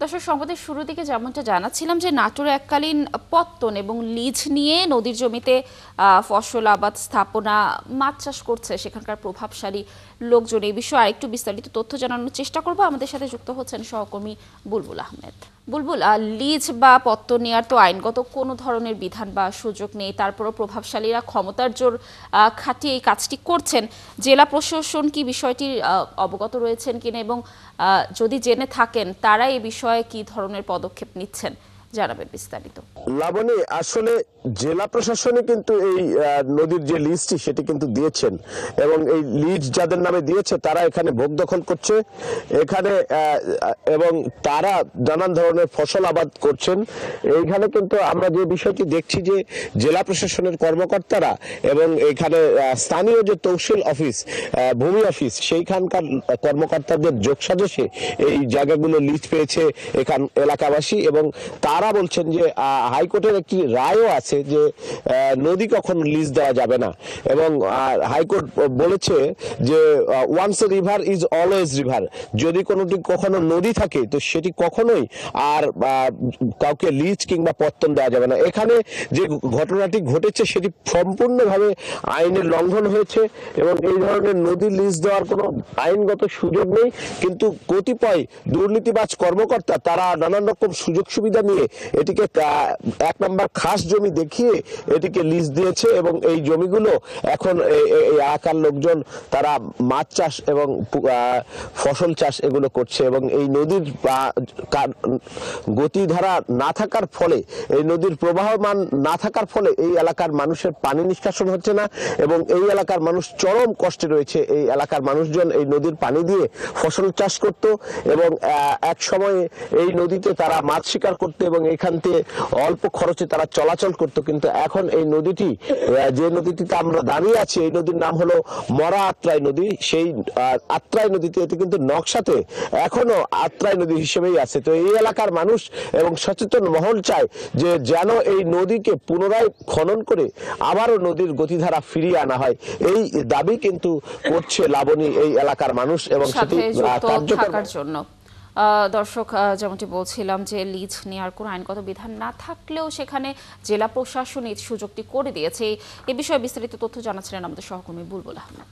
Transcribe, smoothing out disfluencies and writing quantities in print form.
দর্শক, সংবাদের শুরুর দিকে যেমনটা জানাচ্ছিলাম যে নাটোরে এককালীন পত্তন এবং লিজ নিয়ে নদীর জমিতে ফসল আবাদ স্থাপনা মাছ চাষ করছে সেখানকার প্রভাবশালী লোকজন। এই বিষয়ে আরেকটু বিস্তারিত তথ্য জানানোর চেষ্টা করব। আমাদের সাথে যুক্ত হচ্ছেন সহকর্মী বুলবুল আহমেদ। বুলবুল, লিজ বা পত্তন নেওয়ার তো আইনগত কোনো ধরনের বিধান বা সুযোগ নেই, তারপরও প্রভাবশালীরা ক্ষমতার জোর খাটিয়ে এই কাজটি করছেন। জেলা প্রশাসন কি বিষয়টির অবগত রয়েছেন কিনা এবং যদি জেনে থাকেন তারা এই বিষয়ে কি ধরনের পদক্ষেপ নিচ্ছেন, জানাবেন বিস্তারিত। লাবণী, আসলে জেলা প্রশাসনে কিন্তু এই নদীর যে লিজটি সেটি কিন্তু দিয়েছেন এবং এই লিজ যাদের নামে দিয়েছে তারা এখানে ভোগ দখল করছে এখানে এবং তারা নানান ধরনের ফসল আবাদ করছেন। এইখানে কিন্তু আমরা যে বিষয়টি দেখছি যে জেলা প্রশাসনের কর্মকর্তারা এবং এখানে স্থানীয় যে তহসিল অফিস, ভূমি অফিস, সেইখানকার কর্মকর্তাদের যোগসাজশে এই জায়গাগুলো লিজ পেয়েছে এখান এলাকাবাসী এবং তারা বলছেন যে হাইকোর্টের একটি রায়ও আছে যে নদী কখনো লিজ দেওয়া যাবে না এবং হাইকোর্ট বলেছে যে once a river is always river, যদি কোনোটি কখনো নদী থাকে তো সেটি কখনোই আর কাউকে লিজ কিংবা পত্তন দেওয়া যাবে না। এখানে যে ঘটনাটি ঘটেছে সেটি সম্পূর্ণভাবে আইনের লঙ্ঘন হয়েছে এবং এই ধরনের নদী লিজ দেওয়ার কোনো আইনগত সুযোগ নেই, কিন্তু কতিপয় দুর্নীতিবাজ কর্মকর্তা তারা নানান রকম সুযোগ সুবিধা নিয়ে এটিকে এক নম্বর খাস জমি দেখিয়ে এটিকে লিজ দিয়েছে এবং এই জমিগুলো এখন এই এলাকার লোকজন তারা মাছ চাষ এবং ফসল চাষ এগুলো করছে এবং এই নদীর গতিধারা না থাকার ফলে, এই নদীর প্রবাহমান না থাকার ফলে এই এলাকার মানুষের পানি নিষ্কাশন হচ্ছে না এবং এই এলাকার মানুষ চরম কষ্টে রয়েছে। এই এলাকার মানুষজন এই নদীর পানি দিয়ে ফসল চাষ করত এবং এক সময়ে এই নদীতে তারা মাছ শিকার করত এবং এখান থেকে অল্প খরচে তারা চলাচল করত, কিন্তু এখন এই নদীটি, যে নদীটিতে আমরা দাঁড়িয়ে আছি, এই নদীর নাম হলো মরা আত্রাই নদী। সেই আত্রাই নদীতে এটি কিন্তু নকশাতে এখনো আত্রাই নদী হিসেবেই আছে। তো এই এলাকার মানুষ এবং সচেতন মহল চায় যে যেন এই নদীকে পুনরায় খনন করে আবারও নদীর গতিধারা ফিরিয়ে আনা হয়। এই দাবি কিন্তু করছে লাবণী এই এলাকার মানুষ এবং সেটি কার্যকর জন্য। দর্শক, যেমনটি বলছিলাম যে লিজ নেওয়ার কোনো আইনগত বিধান না থাকলেও সেখানে জেলা প্রশাসন এই সুযোগটি করে দিয়েছে। এ বিষয়ে বিস্তারিত তথ্য জানাচ্ছিলেন আমাদের সহকর্মী বুলবুল আহমেদ।